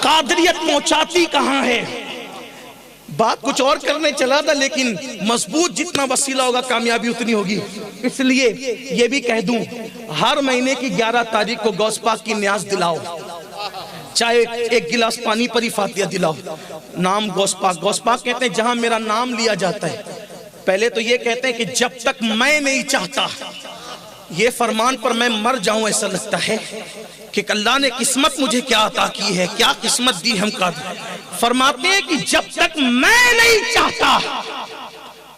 قادریت پہنچاتی کہاں ہے؟ بات کچھ اور کرنے چلا تھا لیکن مضبوط جتنا وسیلہ ہوگا کامیابی اتنی ہوگی. اس لیے یہ بھی کہہ دوں ہر مہینے کی 11 تاریخ کو غوث پاک کی نیاز دلاؤ, چاہے ایک گلاس پانی پر ہی فاتحہ دلاؤ. نام غوث پاک, غوث پاک کہتے ہیں جہاں میرا نام لیا جاتا ہے, پہلے تو یہ کہتے ہیں کہ جب تک میں نہیں چاہتا یہ فرمان پر میں مر جاؤں, ایسا لگتا ہے کہ اللہ نے قسمت مجھے کیا عطا کی ہے, کیا قسمت دی ہم کا. فرماتے ہیں کہ جب تک میں نہیں چاہتا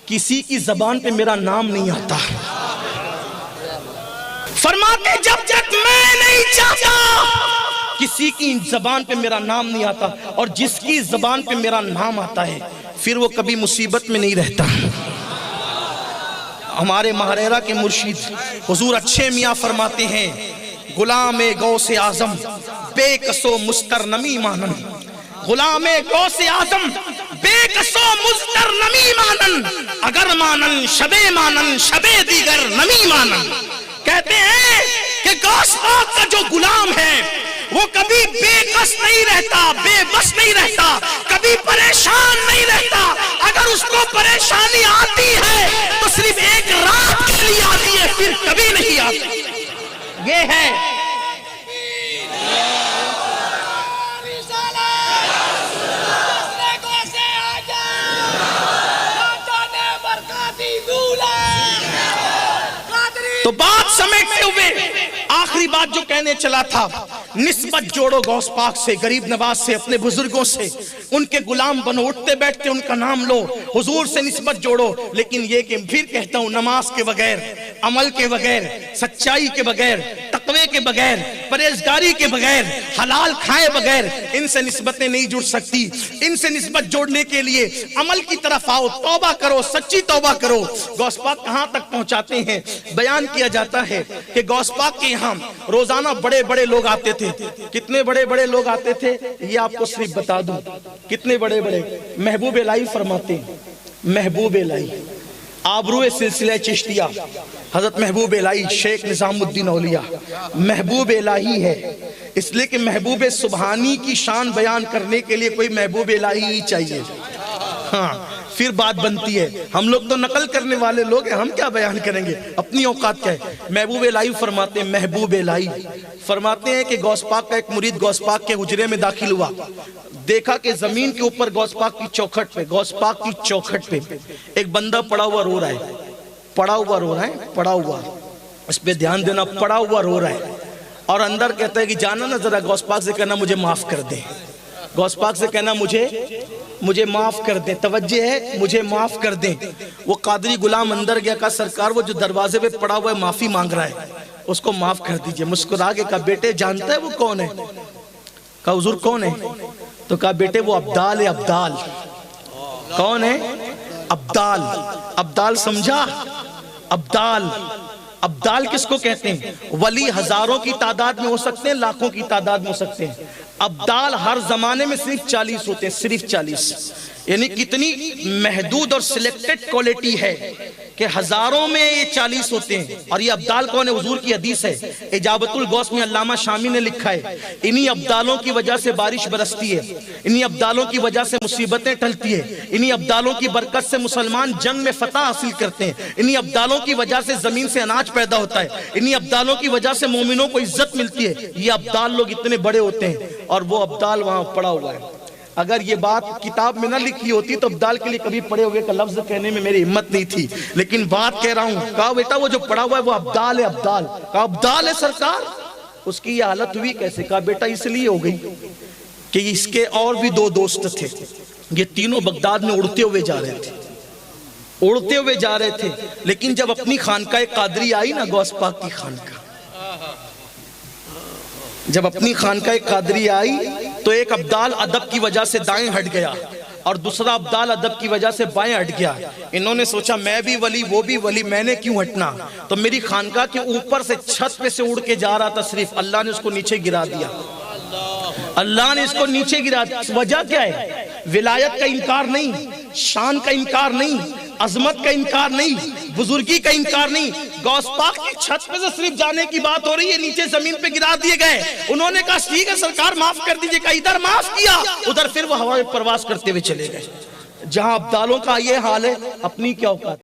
کسی کی زبان پہ میرا نام نہیں آتا. فرماتے ہیں جب تک میں نہیں چاہتا کسی کی زبان پہ میرا نام نہیں آتا, اور جس کی زبان پہ میرا نام آتا ہے پھر وہ کبھی مصیبت میں نہیں رہتا. ہمارے مہریرہ کے مرشد حضور اچھے میاں فرماتے ہیں غلام غوث اعظم بے کسو مستر نمی مانن, غلام غوث اعظم بے کسو مستر نمی مانن, اگر مانن شبے مانن شبے دیگر نمی مانن. کہتے ہیں کہ غوث پاک کا جو غلام ہے وہ کبھی بے کس نہیں رہتا, بے بس نہیں رہتا, کبھی پریشان نہیں رہتا. اگر اس کو پریشانی آتی ہے تو صرف ایک رات کے لیے آتی ہے, پھر کبھی نہیں آتی. یہ ہے تو بات سمیٹتے ہوئے آخری بات جو کہنے چلا تھا, نسبت جوڑو غوث پاک سے, غریب نواز سے, اپنے بزرگوں سے. ان کے غلام بنو, اٹھتے بیٹھتے ان کا نام لو, حضور سے نسبت جوڑو. لیکن یہ کہ پھر کہتا ہوں نماز کے بغیر, عمل کے بغیر, سچائی کے بغیر, تقوی کے بغیر, پرہیزگاری کے بغیر, حلال کھائے بغیر ان سے نسبتیں نہیں جڑ سکتی. ان سے نسبت جوڑنے کے لیے عمل کی طرف آؤ, توبہ کرو, سچی توبہ کرو. غوث پاک کہاں تک پہنچاتے ہیں؟ بیان کیا جاتا ہے کہ غوث پاک کے یہاں روزانہ بڑے بڑے لوگ آتے تھے. کتنے بڑے بڑے لوگ آتے تھے یہ آپ کو صرف بتا دوں, کتنے بڑے بڑے. محبوب الہی فرماتے ہیں, محبوب الہی آبرو سلسلہ چشتیہ حضرت محبوب الہی شیخ نظام الدین اولیاء محبوب الہی ہے, اس لیے کہ محبوب سبحانی کی شان بیان کرنے کے لیے کوئی محبوب الہی ہی چاہیے. ہاں پھر بات بنتی ہے. ہم لوگ تو نقل کرنے والے لوگ ہیں, ہم کیا بیان کریں گے, اپنی اوقات کیا ہے. محبوب الہی فرماتے ہیں, محبوب الہی فرماتے ہیں کہ غوث پاک کا ایک مرید غوث پاک کے حجرے میں داخل ہوا, دیکھا کہ زمین کے اوپر غوث پاک کی چوکھٹ پہ, غوث پاک کی چوکھٹ پہ ایک بندہ پڑا ہوا رو رہا ہے, پڑا ہوا رو رہا ہے, پڑا ہوا, اس پہ دھیان دینا, پڑا ہوا رو رہا ہے. اور اندر کہتا ہے کہ جانا نا ذرا غوث پاک سے کہنا مجھے معاف کر دے, غوث پاک سے کہنا مجھے معاف کر دیں, توجہ ہے مجھے معاف کر دیں. وہ قادری غلام اندر گیا, کہا سرکار وہ جو دروازے پہ پڑا ہوا ہے معافی مانگ رہا ہے, اس کو معاف کر دیجئے. مسکرا کے کہا بیٹے جانتا ہے وہ کون ہے؟ کہا حضور کون ہے؟ تو کہا بیٹے وہ ابدال ہے, ابدال. کون ہے؟ ابدال. ابدال سمجھا؟ ابدال. ابدال کس کو کہتے ہیں؟ ولی ہزاروں کی تعداد میں ہو سکتے ہیں, لاکھوں کی تعداد میں ہو سکتے ہیں. ابدال ہر زمانے میں صرف 40 ہوتے ہیں, صرف 40. یعنی کتنی محدود اور سلیکٹڈ کوالٹی ہے کہ ہزاروں میں یہ 40 ہوتے ہیں. اور یہ ابدال کون ہے؟ حضور کی حدیث ہے, اجابت الغوث میں علامہ شامی نے لکھا ہے, انہی ابدالوں کی وجہ سے بارش برستی ہے, انہی ابدالوں کی وجہ سے مصیبتیں ٹلتی ہے, انہی ابدالوں کی برکت سے مسلمان جنگ میں فتح حاصل کرتے ہیں, انہی ابدالوں کی وجہ سے زمین سے اناج پیدا ہوتا ہے, انہی ابدالوں کی وجہ سے مومنوں کو عزت ملتی ہے. یہ ابدال لوگ اتنے بڑے ہوتے ہیں اور وہ ابدال وہاں پڑا ہوا ہے. اگر یہ بات کتاب میں نہ لکھی ہوتی تو ابدال کے لیے کبھی پڑے ہوئے کا لفظ کہنے میں میری ہمت نہیں تھی, لیکن بات کہہ رہا ہوں. کہا بیٹا وہ جو پڑا ہوا ہے وہ ابدال ہے, ابدال. کہا ابدال ہے سرکار, اس کی یہ حالت ہوئی کیسے؟ کہا بیٹا اس لیے ہو گئی کہ اس کے اور بھی 2 دوست تھے, یہ تینوں بغداد میں اڑتے ہوئے جا رہے تھے, اڑتے ہوئے جا رہے تھے. لیکن جب اپنی خانقاہ قادری آئی نا, غوث پاک کی خانقاہ, جب اپنی خانقاہ قادری آئی تو ایک ابدال ادب کی وجہ سے دائیں ہٹ گیا اور دوسرا ابدال ادب کی وجہ سے بائیں ہٹ گیا. انہوں نے سوچا میں بھی ولی وہ بھی ولی, میں نے کیوں ہٹنا؟ تو میری خانقاہ کے اوپر سے چھت پہ سے اڑ کے جا رہا تھا صرف, اللہ نے اس کو نیچے گرا دیا, اللہ نے اس کو نیچے گرا دیا. وجہ کیا ہے؟ ولایت کا انکار نہیں, شان کا انکار نہیں, عظمت کا انکار نہیں, بزرگی کا انکار نہیں, غوث پاک کی چھت پہ سے صرف جانے کی بات ہو رہی ہے، نیچے زمین پہ گرا دیے گئے. انہوں نے کہا ٹھیک ہے سرکار معاف کر دیجئے. کہا ادھر معاف کیا، ادھر پھر وہ ہوا میں پرواز کرتے ہوئے چلے گئے. جہاں ابدالوں کا یہ حال ہے، اپنی کیا اوقات.